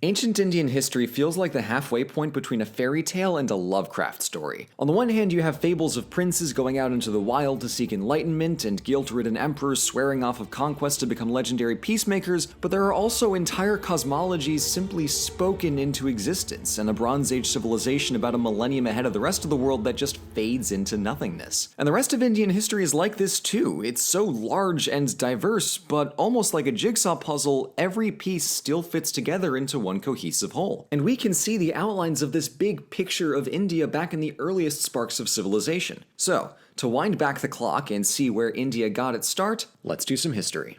Ancient Indian history feels like the halfway point between a fairy tale and a Lovecraft story. On the one hand, you have fables of princes going out into the wild to seek enlightenment and guilt-ridden emperors swearing off of conquest to become legendary peacemakers, but there are also entire cosmologies simply spoken into existence, and a Bronze Age civilization about a millennium ahead of the rest of the world that just fades into nothingness. And the rest of Indian history is like this too. It's so large and diverse, but almost like a jigsaw puzzle, every piece still fits together into one cohesive whole. And we can see the outlines of this big picture of India back in the earliest sparks of civilization. So, to wind back the clock and see where India got its start, let's do some history.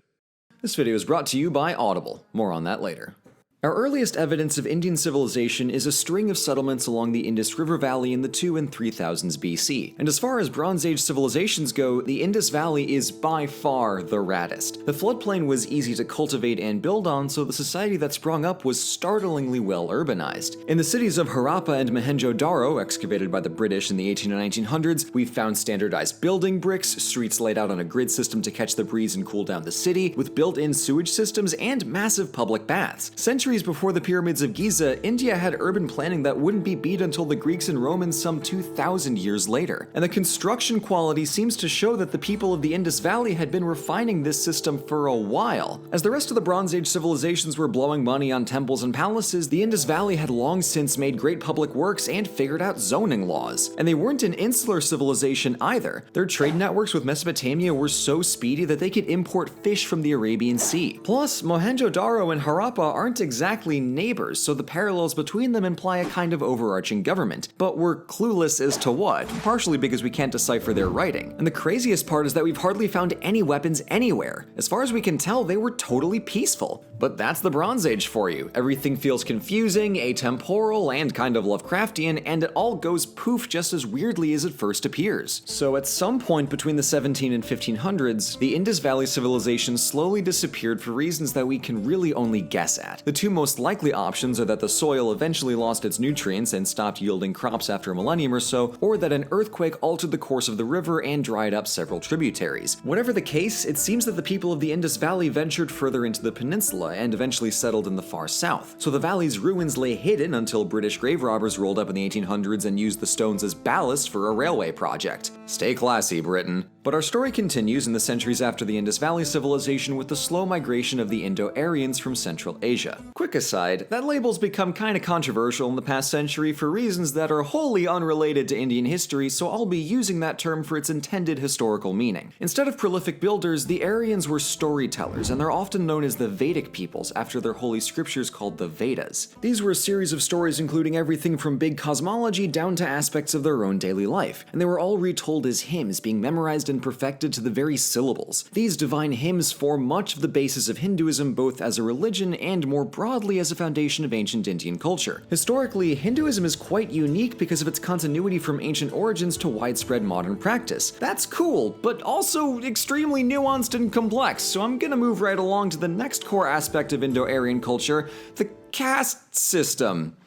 This video is brought to you by Audible. More on that later. Our earliest evidence of Indian civilization is a string of settlements along the Indus River Valley in the 2 and 3000s BC. And as far as Bronze Age civilizations go, the Indus Valley is by far the raddest. The floodplain was easy to cultivate and build on, so the society that sprung up was startlingly well urbanized. In the cities of Harappa and Mohenjo-Daro, excavated by the British in the 18 and 1900s, we've found standardized building bricks, streets laid out on a grid system to catch the breeze and cool down the city, with built-in sewage systems and massive public baths. Centuries before the pyramids of Giza, India had urban planning that wouldn't be beat until the Greeks and Romans some 2,000 years later. And the construction quality seems to show that the people of the Indus Valley had been refining this system for a while. As the rest of the Bronze Age civilizations were blowing money on temples and palaces, the Indus Valley had long since made great public works and figured out zoning laws. And they weren't an insular civilization either. Their trade networks with Mesopotamia were so speedy that they could import fish from the Arabian Sea. Plus, Mohenjo-Daro and Harappa aren't exactly neighbors, so the parallels between them imply a kind of overarching government, but we're clueless as to what, partially because we can't decipher their writing. And the craziest part is that we've hardly found any weapons anywhere. As far as we can tell, they were totally peaceful. But that's the Bronze Age for you. Everything feels confusing, atemporal, and kind of Lovecraftian, and it all goes poof just as weirdly as it first appears. So at some point between the 17 and 1500s, the Indus Valley civilization slowly disappeared for reasons that we can really only guess at. The two most likely options are that the soil eventually lost its nutrients and stopped yielding crops after a millennium or so, or that an earthquake altered the course of the river and dried up several tributaries. Whatever the case, it seems that the people of the Indus Valley ventured further into the peninsula and eventually settled in the far south. So the valley's ruins lay hidden until British grave robbers rolled up in the 1800s and used the stones as ballast for a railway project. Stay classy, Britain. But our story continues in the centuries after the Indus Valley civilization with the slow migration of the Indo-Aryans from Central Asia. Quick aside, that label's become kinda controversial in the past century for reasons that are wholly unrelated to Indian history, so I'll be using that term for its intended historical meaning. Instead of prolific builders, the Aryans were storytellers, and they're often known as the Vedic peoples after their holy scriptures called the Vedas. These were a series of stories including everything from big cosmology down to aspects of their own daily life, and they were all retold as hymns being memorized and perfected to the very syllables. These divine hymns form much of the basis of Hinduism both as a religion and more broadly as a foundation of ancient Indian culture. Historically, Hinduism is quite unique because of its continuity from ancient origins to widespread modern practice. That's cool, but also extremely nuanced and complex, so I'm gonna move right along to the next core aspect of Indo-Aryan culture, the caste system.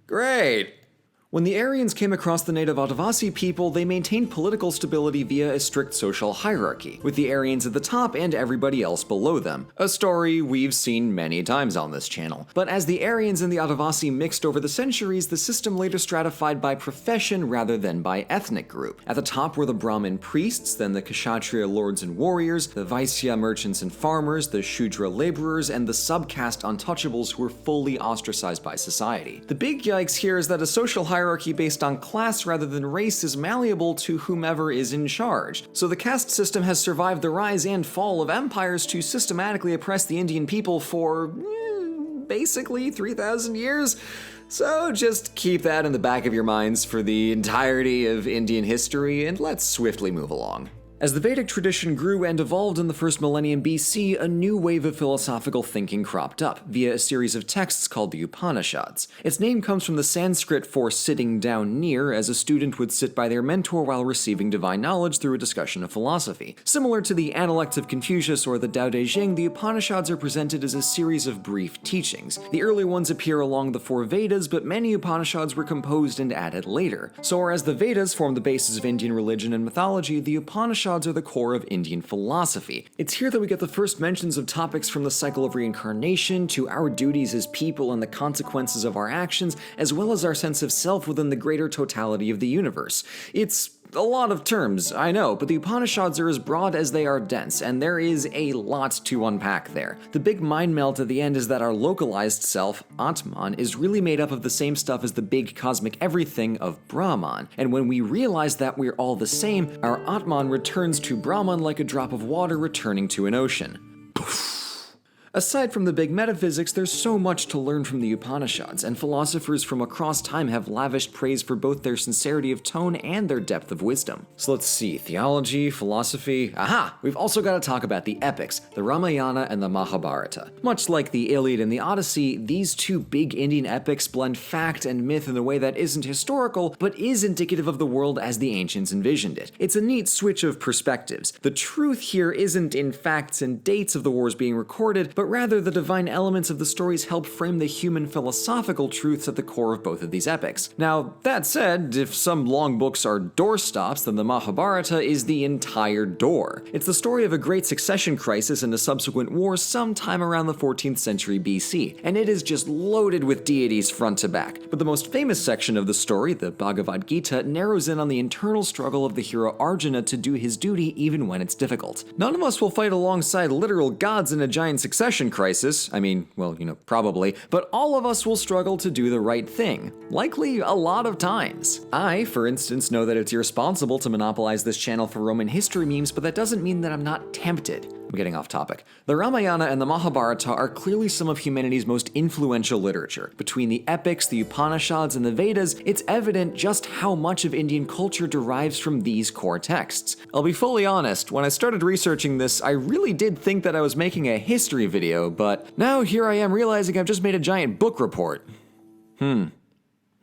Great. When the Aryans came across the native Adivasi people, they maintained political stability via a strict social hierarchy, with the Aryans at the top and everybody else below them. A story we've seen many times on this channel. But as the Aryans and the Adivasi mixed over the centuries, the system later stratified by profession rather than by ethnic group. At the top were the Brahmin priests, then the Kshatriya lords and warriors, the Vaisya merchants and farmers, the Shudra laborers, and the subcaste untouchables who were fully ostracized by society. The big yikes here is that a social hierarchy based on class rather than race is malleable to whomever is in charge. So the caste system has survived the rise and fall of empires to systematically oppress the Indian people for basically 3,000 years. So just keep that in the back of your minds for the entirety of Indian history, and let's swiftly move along. As the Vedic tradition grew and evolved in the first millennium BC, a new wave of philosophical thinking cropped up via a series of texts called the Upanishads. Its name comes from the Sanskrit for sitting down near, as a student would sit by their mentor while receiving divine knowledge through a discussion of philosophy. Similar to the Analects of Confucius or the Tao Te Ching, the Upanishads are presented as a series of brief teachings. The early ones appear along the four Vedas, but many Upanishads were composed and added later. So whereas the Vedas form the basis of Indian religion and mythology, the Upanishads Upanishads are the core of Indian philosophy. It's here that we get the first mentions of topics from the cycle of reincarnation to our duties as people and the consequences of our actions, as well as our sense of self within the greater totality of the universe. It's a lot of terms, I know, but the Upanishads are as broad as they are dense, and there is a lot to unpack there. The big mind melt at the end is that our localized self, Atman, is really made up of the same stuff as the big cosmic everything of Brahman, and when we realize that we're all the same, our Atman returns to Brahman like a drop of water returning to an ocean. Aside from the big metaphysics, there's so much to learn from the Upanishads, and philosophers from across time have lavished praise for both their sincerity of tone and their depth of wisdom. So let's see, theology, philosophy, aha! We've also got to talk about the epics, the Ramayana and the Mahabharata. Much like the Iliad and the Odyssey, these two big Indian epics blend fact and myth in a way that isn't historical, but is indicative of the world as the ancients envisioned it. It's a neat switch of perspectives. The truth here isn't in facts and dates of the wars being recorded, but rather the divine elements of the stories help frame the human philosophical truths at the core of both of these epics. Now, that said, if some long books are doorstops, then the Mahabharata is the entire door. It's the story of a great succession crisis and a subsequent war sometime around the 14th century BC, and it is just loaded with deities front to back. But the most famous section of the story, the Bhagavad Gita, narrows in on the internal struggle of the hero Arjuna to do his duty even when it's difficult. None of us will fight alongside literal gods in a giant succession crisis, I mean, well, probably, but all of us will struggle to do the right thing, likely a lot of times. I, for instance, know that it's irresponsible to monopolize this channel for Roman history memes, but that doesn't mean that I'm not tempted. I'm getting off topic. The Ramayana and the Mahabharata are clearly some of humanity's most influential literature. Between the epics, the Upanishads, and the Vedas, it's evident just how much of Indian culture derives from these core texts. I'll be fully honest, when I started researching this, I really did think that I was making a history video, but now here I am realizing I've just made a giant book report. Ah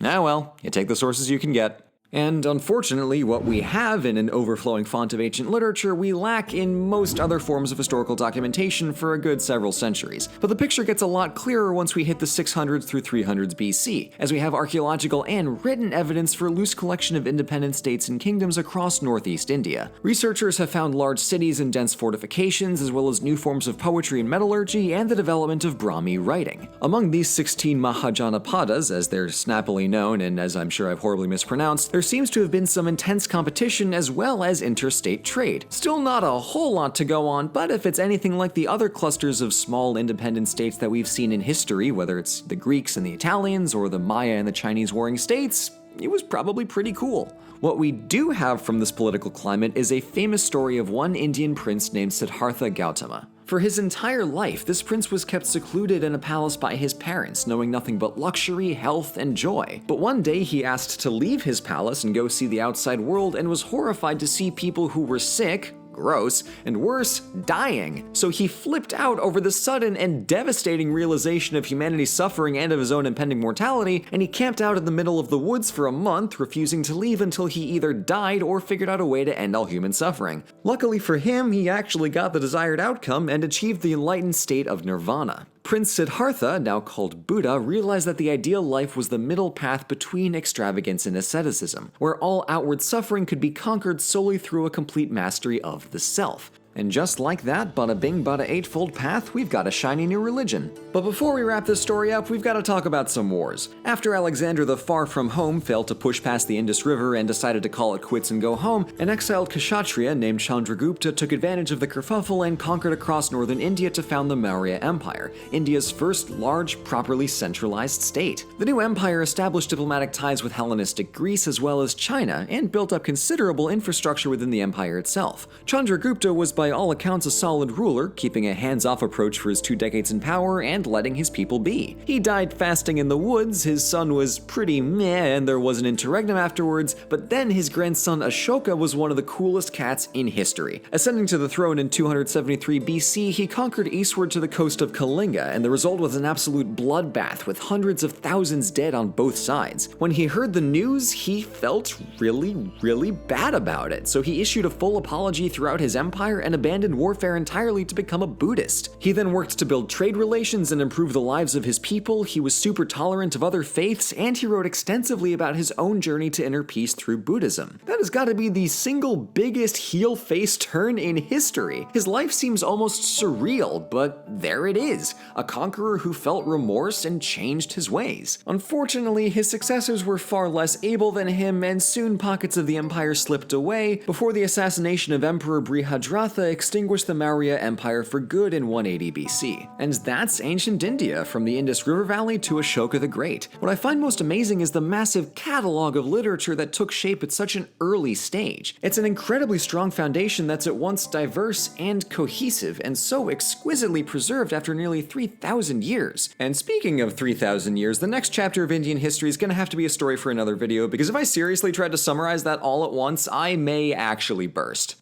well, you take the sources you can get. And unfortunately, what we have in an overflowing font of ancient literature, we lack in most other forms of historical documentation for a good several centuries. But the picture gets a lot clearer once we hit the 600s through 300s BC, as we have archaeological and written evidence for a loose collection of independent states and kingdoms across northeast India. Researchers have found large cities and dense fortifications, as well as new forms of poetry and metallurgy, and the development of Brahmi writing. Among these 16 Mahajanapadas, as they're snappily known, and as I'm sure I've horribly mispronounced, there seems to have been some intense competition as well as interstate trade. Still not a whole lot to go on, but if it's anything like the other clusters of small independent states that we've seen in history, whether it's the Greeks and the Italians or the Maya and the Chinese warring states, it was probably pretty cool. What we do have from this political climate is a famous story of one Indian prince named Siddhartha Gautama. For his entire life, this prince was kept secluded in a palace by his parents, knowing nothing but luxury, health, and joy. But one day he asked to leave his palace and go see the outside world, and was horrified to see people who were sick, gross, and worse, dying. So he flipped out over the sudden and devastating realization of humanity's suffering and of his own impending mortality, and he camped out in the middle of the woods for a month, refusing to leave until he either died or figured out a way to end all human suffering. Luckily for him, he actually got the desired outcome and achieved the enlightened state of nirvana. Prince Siddhartha, now called Buddha, realized that the ideal life was the middle path between extravagance and asceticism, where all outward suffering could be conquered solely through a complete mastery of the self. And just like that, bada bing, bada eightfold path, we've got a shiny new religion. But before we wrap this story up, we've got to talk about some wars. After Alexander the Far From Home failed to push past the Indus River and decided to call it quits and go home, an exiled Kshatriya named Chandragupta took advantage of the kerfuffle and conquered across northern India to found the Maurya Empire, India's first large, properly centralized state. The new empire established diplomatic ties with Hellenistic Greece as well as China, and built up considerable infrastructure within the empire itself. Chandragupta was by all accounts a solid ruler, keeping a hands-off approach for his 2 decades in power and letting his people be. He died fasting in the woods, his son was pretty meh, and there was an interregnum afterwards, but then his grandson Ashoka was one of the coolest cats in history. Ascending to the throne in 273 BC, he conquered eastward to the coast of Kalinga, and the result was an absolute bloodbath with hundreds of thousands dead on both sides. When he heard the news, he felt really bad about it, so he issued a full apology throughout his empire and and abandoned warfare entirely to become a Buddhist. He then worked to build trade relations and improve the lives of his people. He was super tolerant of other faiths, and he wrote extensively about his own journey to inner peace through Buddhism. That has got to be the single biggest heel-face turn in history. His life seems almost surreal, but there it is, a conqueror who felt remorse and changed his ways. Unfortunately, his successors were far less able than him, and soon pockets of the empire slipped away before the assassination of Emperor Brihadratha extinguished the Maurya Empire for good in 180 BC. And that's ancient India, from the Indus River Valley to Ashoka the Great. What I find most amazing is the massive catalog of literature that took shape at such an early stage. It's an incredibly strong foundation that's at once diverse and cohesive, and so exquisitely preserved after nearly 3,000 years. And speaking of 3,000 years, the next chapter of Indian history is gonna have to be a story for another video, because if I seriously tried to summarize that all at once, I may actually burst.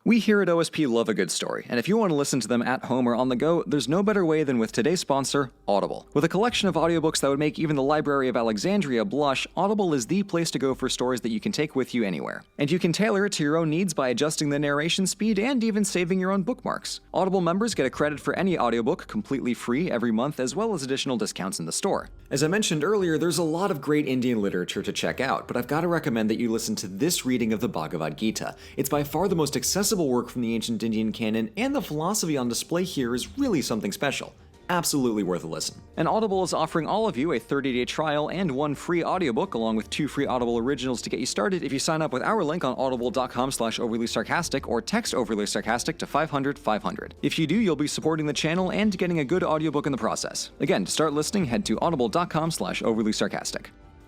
We here at OSP love a good story, and if you want to listen to them at home or on the go, there's no better way than with today's sponsor, Audible. With a collection of audiobooks that would make even the Library of Alexandria blush, Audible is the place to go for stories that you can take with you anywhere. And you can tailor it to your own needs by adjusting the narration speed and even saving your own bookmarks. Audible members get a credit for any audiobook completely free every month, as well as additional discounts in the store. As I mentioned earlier, there's a lot of great Indian literature to check out, but I've got to recommend that you listen to this reading of the Bhagavad Gita. It's by far the most accessible work from the ancient Indian canon, and the philosophy on display here is really something special. Absolutely worth a listen. And Audible is offering all of you a 30-day trial and 1 free audiobook, along with 2 free Audible originals to get you started if you sign up with our link on audible.com/overlysarcastic or text overlysarcastic to 500-500. If you do, you'll be supporting the channel and getting a good audiobook in the process. Again, to start listening, head to audible.com/overlysarcastic.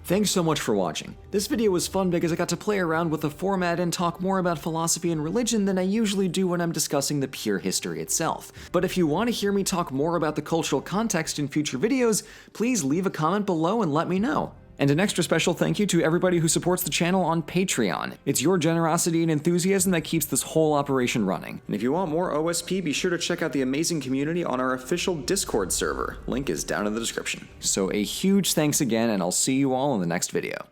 Thanks so much for watching. This video was fun because I got to play around with the format and talk more about philosophy and religion than I usually do when I'm discussing the pure history itself. But if you want to hear me talk more about the cultural context in future videos, please leave a comment below and let me know. And an extra special thank you to everybody who supports the channel on Patreon. It's your generosity and enthusiasm that keeps this whole operation running. And if you want more OSP, be sure to check out the amazing community on our official Discord server. Link is down in the description. So a huge thanks again, and I'll see you all in the next video.